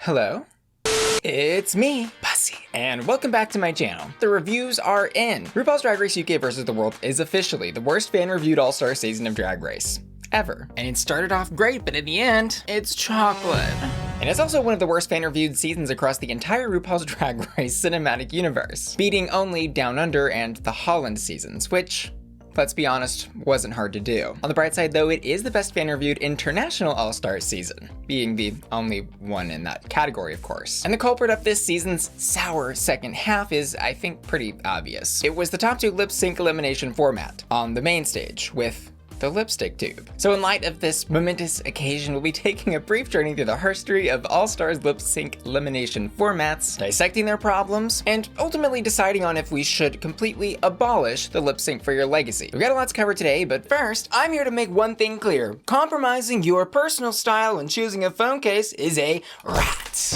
Hello? It's me, Bussy, and welcome back to my channel. The reviews are in. RuPaul's Drag Race UK vs. the World is officially the worst fan-reviewed all-star season of Drag Race ever. And it started off great, but in the end, it's chocolate. And it's also one of the worst fan-reviewed seasons across the entire RuPaul's Drag Race cinematic universe, beating only Down Under and the Holland seasons, which, let's be honest, wasn't hard to do. On the bright side though, it is the best fan-reviewed international all-star season, being the only one in that category, of course. And the culprit of this season's sour second half is, I think, pretty obvious. It was the top 2 lip-sync elimination format on the main stage, with the lipstick tube. So in light of this momentous occasion, we'll be taking a brief journey through the history of All-Stars lip-sync elimination formats, dissecting their problems, and ultimately deciding on if we should completely abolish the lip-sync for your legacy. We've got a lot to cover today, but first, I'm here to make one thing clear. Compromising your personal style when choosing a phone case is a rat.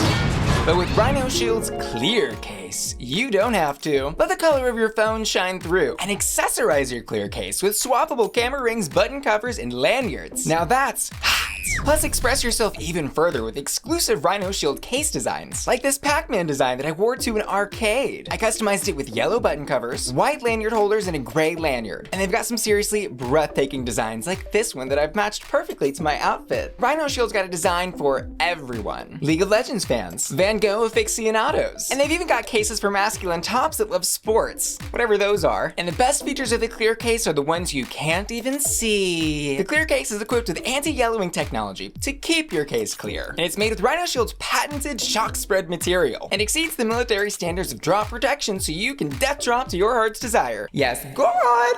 But with Rhino Shield's clear case, you don't have to. Let the color of your phone shine through and accessorize your clear case with swappable camera rings, button covers, and lanyards. Now that's hot. Plus, express yourself even further with exclusive Rhino Shield case designs, like this Pac-Man design that I wore to an arcade. I customized it with yellow button covers, white lanyard holders, and a gray lanyard. And they've got some seriously breathtaking designs like this one that I've matched perfectly to my outfit. Rhino Shield's got a design for everyone. League of Legends fans, Van Gogh aficionados, and they've even got cases for masculine tops that love sports, whatever those are. And the best features of the clear case are the ones you can't even see. The clear case is equipped with anti-yellowing technology to keep your case clear. And it's made with Rhino Shield's patented shock spread material and exceeds the military standards of drop protection so you can death drop to your heart's desire. Yes, God!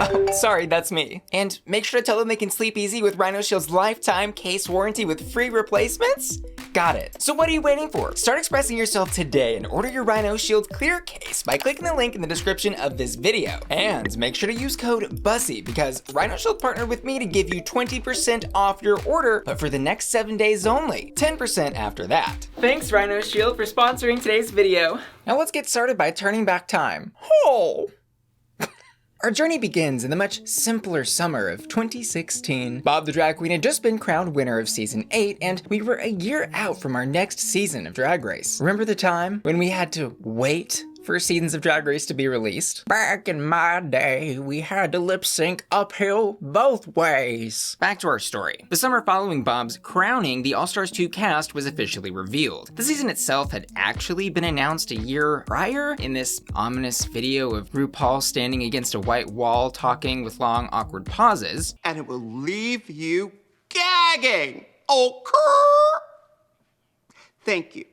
Oh, sorry, that's me. And make sure to tell them they can sleep easy with Rhino Shield's lifetime case warranty with free replacements? Got it. So what are you waiting for? Start expressing yourself today and order your Rhino Shield clear case by clicking the link in the description of this video. And make sure to use code Bussy because Rhino Shield partnered with me to give you 20% off your order, but for the next 7 days only, 10% after that. Thanks Rhino Shield for sponsoring today's video. Now let's get started by turning back time. Oh! Our journey begins in the much simpler summer of 2016. Bob the Drag Queen had just been crowned winner of season 8, and we were a year out from our next season of Drag Race. Remember the time when we had to wait for seasons of Drag Race to be released? Back in my day, we had to lip sync uphill both ways. Back to our story. The summer following Bob's crowning, the All-Stars 2 cast was officially revealed. The season itself had actually been announced a year prior in this ominous video of RuPaul standing against a white wall talking with long, awkward pauses. And it will leave you gagging. Okay? Thank you.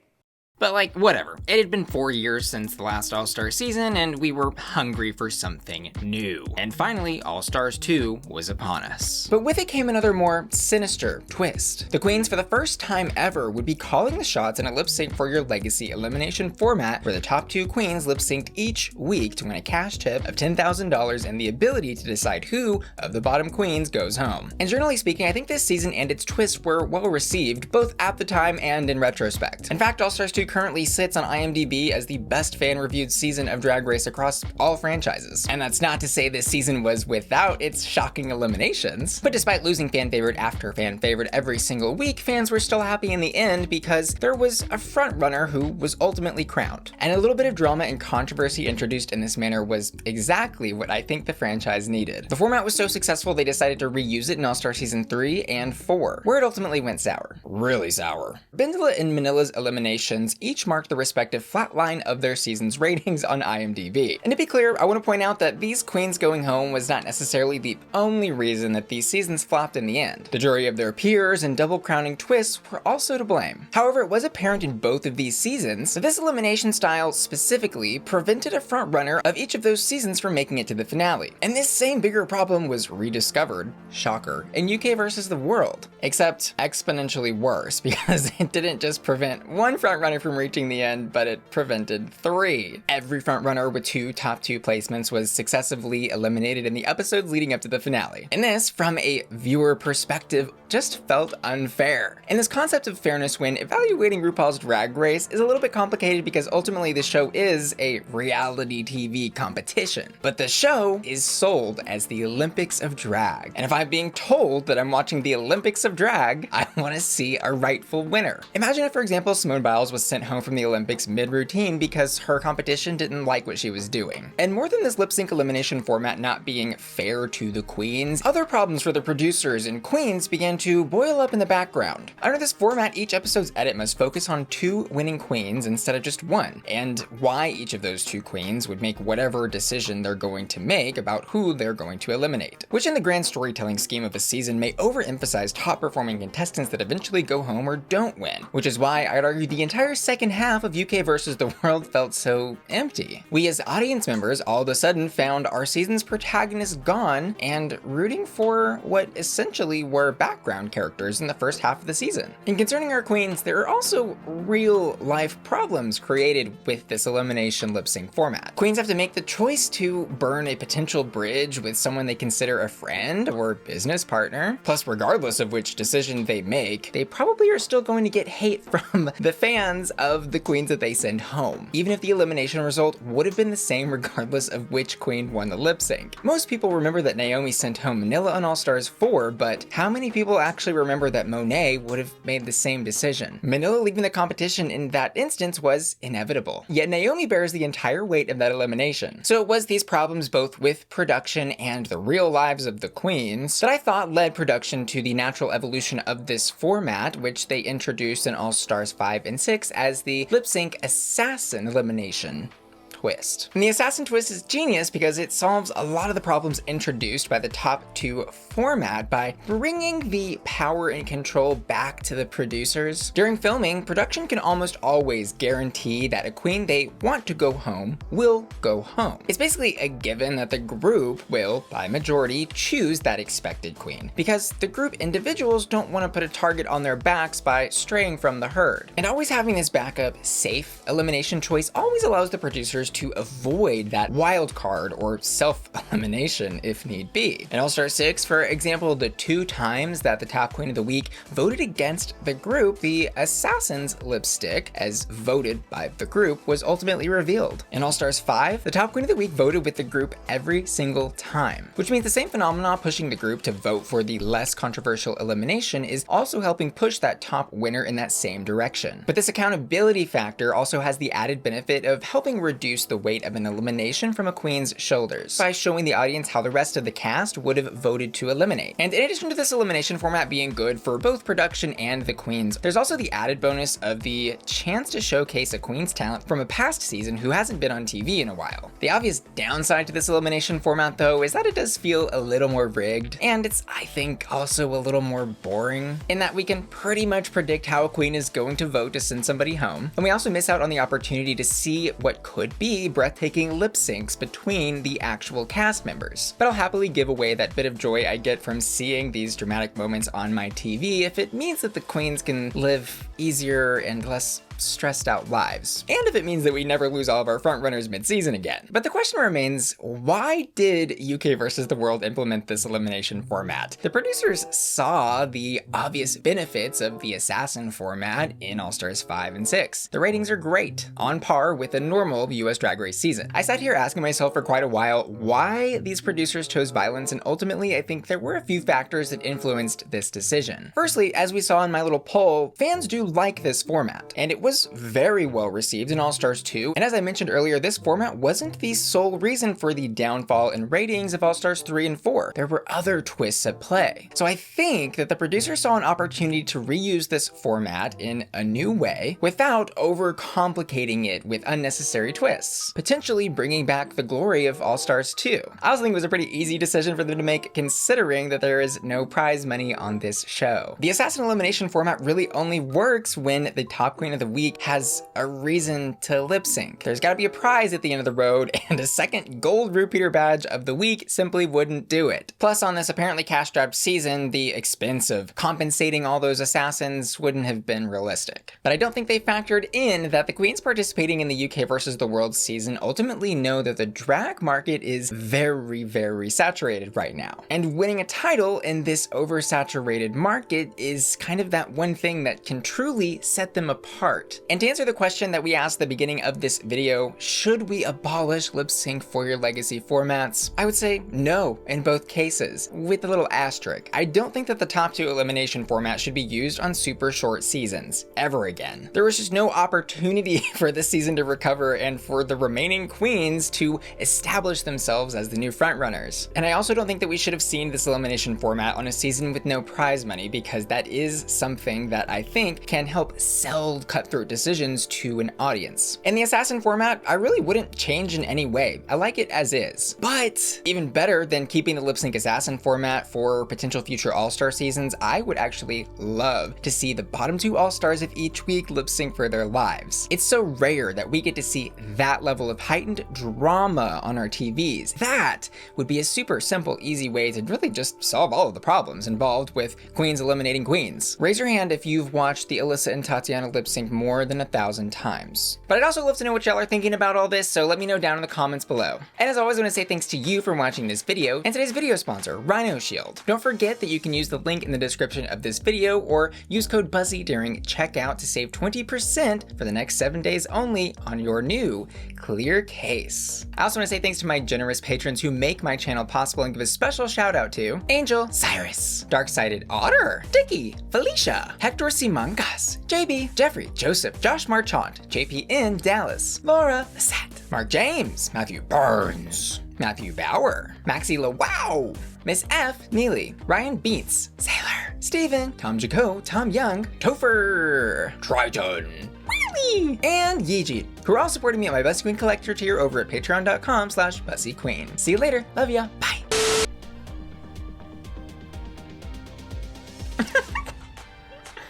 But like, whatever. It had been 4 years since the last All-Star season, and we were hungry for something new. And finally, All-Stars 2 was upon us. But with it came another more sinister twist. The queens, for the first time ever, would be calling the shots in a lip-sync for your legacy elimination format, where the top 2 queens lip-synced each week to win a cash tip of $10,000 and the ability to decide who of the bottom queens goes home. And generally speaking, I think this season and its twists were well received, both at the time and in retrospect. In fact, All-Stars 2 currently sits on IMDB as the best fan-reviewed season of Drag Race across all franchises. And that's not to say this season was without its shocking eliminations, but despite losing fan favorite after fan favorite every single week, fans were still happy in the end because there was a frontrunner who was ultimately crowned. And a little bit of drama and controversy introduced in this manner was exactly what I think the franchise needed. The format was so successful they decided to reuse it in All-Star Season 3 and 4, where it ultimately went sour. Really sour. Bendela and Manila's eliminations each marked the respective flatline of their season's ratings on IMDb. And to be clear, I want to point out that these queens going home was not necessarily the only reason that these seasons flopped in the end. The jury of their peers and double crowning twists were also to blame. However, it was apparent in both of these seasons that this elimination style specifically prevented a frontrunner of each of those seasons from making it to the finale. And this same bigger problem was rediscovered, shocker, in UK vs. the World, except exponentially even worse because it didn't just prevent one frontrunner from reaching the end, but it prevented 3. Every frontrunner with 2 top 2 placements was successively eliminated in the episodes leading up to the finale. And this, from a viewer perspective, just felt unfair. And this concept of fairness when evaluating RuPaul's Drag Race is a little bit complicated because ultimately the show is a reality TV competition. But the show is sold as the Olympics of Drag. And if I'm being told that I'm watching the Olympics of Drag, I want to see a rightful winner. Imagine if, for example, Simone Biles was sent home from the Olympics mid-routine because her competition didn't like what she was doing. And more than this lip-sync elimination format not being fair to the queens, other problems for the producers and queens began to boil up in the background. Under this format, each episode's edit must focus on 2 winning queens instead of just 1, and why each of those 2 queens would make whatever decision they're going to make about who they're going to eliminate, which in the grand storytelling scheme of a season may overemphasize top-performing contestants that eventually go home or don't win, which is why I'd argue the entire second half of UK versus the World felt so empty. We as audience members all of a sudden found our season's protagonists gone and rooting for what essentially were background characters in the first half of the season. And concerning our queens, there are also real-life problems created with this elimination lip-sync format. Queens have to make the choice to burn a potential bridge with someone they consider a friend or business partner. Plus, regardless of which decision they make, they probably are still going to get hate from the fans of the queens that they send home, even if the elimination result would have been the same regardless of which queen won the lip-sync. Most people remember that Naomi sent home Manila on All Stars 4, but how many people actually remember that Monet would have made the same decision? Manila leaving the competition in that instance was inevitable, yet Naomi bears the entire weight of that elimination. So it was these problems both with production and the real lives of the queens that I thought led production to the natural evolution of this format, which they introduced in All Stars 5 and 6 as the lip-sync assassin elimination twist. And the assassin twist is genius because it solves a lot of the problems introduced by the top 2 format by bringing the power and control back to the producers. During filming, production can almost always guarantee that a queen they want to go home will go home. It's basically a given that the group will, by majority, choose that expected queen because the group individuals don't want to put a target on their backs by straying from the herd. And always having this backup, safe elimination choice always allows the producers to avoid that wild card or self-elimination if need be. In All-Star 6, for example, the 2 times that the top queen of the week voted against the group, the assassin's lipstick, as voted by the group, was ultimately revealed. In All-Stars 5, the top queen of the week voted with the group every single time, which means the same phenomenon pushing the group to vote for the less controversial elimination is also helping push that top winner in that same direction. But this accountability factor also has the added benefit of helping reduce the weight of an elimination from a queen's shoulders by showing the audience how the rest of the cast would have voted to eliminate. And in addition to this elimination format being good for both production and the queens, there's also the added bonus of the chance to showcase a queen's talent from a past season who hasn't been on TV in a while. The obvious downside to this elimination format, though, is that it does feel a little more rigged, and it's, I think, also a little more boring, in that we can pretty much predict how a queen is going to vote to send somebody home, and we also miss out on the opportunity to see what could be breathtaking lip syncs between the actual cast members. But I'll happily give away that bit of joy I get from seeing these dramatic moments on my TV if it means that the queens can live easier and less stressed out lives. And if it means that we never lose all of our frontrunners mid-season again. But the question remains, why did UK versus the World implement this elimination format? The producers saw the obvious benefits of the assassin format in All Stars 5 and 6. The ratings are great, on par with a normal US Drag Race season. I sat here asking myself for quite a while why these producers chose violence, and ultimately I think there were a few factors that influenced this decision. Firstly, as we saw in my little poll, fans do like this format, and it was very well received in All Stars 2, and as I mentioned earlier, this format wasn't the sole reason for the downfall in ratings of All Stars 3 and 4. There were other twists at play. So I think that the producers saw an opportunity to reuse this format in a new way without overcomplicating it with unnecessary twists, potentially bringing back the glory of All Stars 2. I also think it was a pretty easy decision for them to make, considering that there is no prize money on this show. The assassin elimination format really only works when the top queen of the week week has a reason to lip sync. There's gotta be a prize at the end of the road, and a second gold repeater badge of the week simply wouldn't do it. Plus, on this apparently cash-strapped season, the expense of compensating all those assassins wouldn't have been realistic. But I don't think they factored in that the queens participating in the UK versus the world season ultimately know that the drag market is very, very saturated right now. And winning a title in this oversaturated market is kind of that one thing that can truly set them apart. And to answer the question that we asked at the beginning of this video, should we abolish lip sync for your legacy formats? I would say no in both cases, with a little asterisk. I don't think that the top 2 elimination format should be used on super short seasons ever again. There was just no opportunity for this season to recover and for the remaining queens to establish themselves as the new frontrunners. And I also don't think that we should have seen this elimination format on a season with no prize money, because that is something that I think can help sell cutthroat decisions to an audience. In the assassin format, I really wouldn't change in any way. I like it as is. But even better than keeping the lip sync assassin format for potential future all-star seasons, I would actually love to see the bottom 2 all-stars of each week lip sync for their lives. It's so rare that we get to see that level of heightened drama on our TVs. That would be a super simple, easy way to really just solve all of the problems involved with queens eliminating queens. Raise your hand if you've watched the Alyssa and Tatiana lip sync more than 1,000 times. But I'd also love to know what y'all are thinking about all this, so let me know down in the comments below. And as always, I want to say thanks to you for watching this video and today's video sponsor, Rhino Shield. Don't forget that you can use the link in the description of this video or use code Bussy during checkout to save 20% for the next 7 days only on your new clear case. I also want to say thanks to my generous patrons who make my channel possible and give a special shout out to Angel, Cyrus, Dark-Sided Otter, Dicky, Felicia, Hector Simangas, JB, Jeffrey, Joseph, Josh Marchant, JP in Dallas, Laura, Lisette, Mark James, Matthew Burns, Matthew Bauer, Maxie LaWow, Miss F, Neely, Ryan Beats, Sailor, Steven, Tom Jaco, Tom Young, Topher, Triton, Wheelie, and Yeeji, who are all supporting me at my Bussy Queen Collector tier over at patreon.com/BussyQueen. See you later. Love ya. Bye.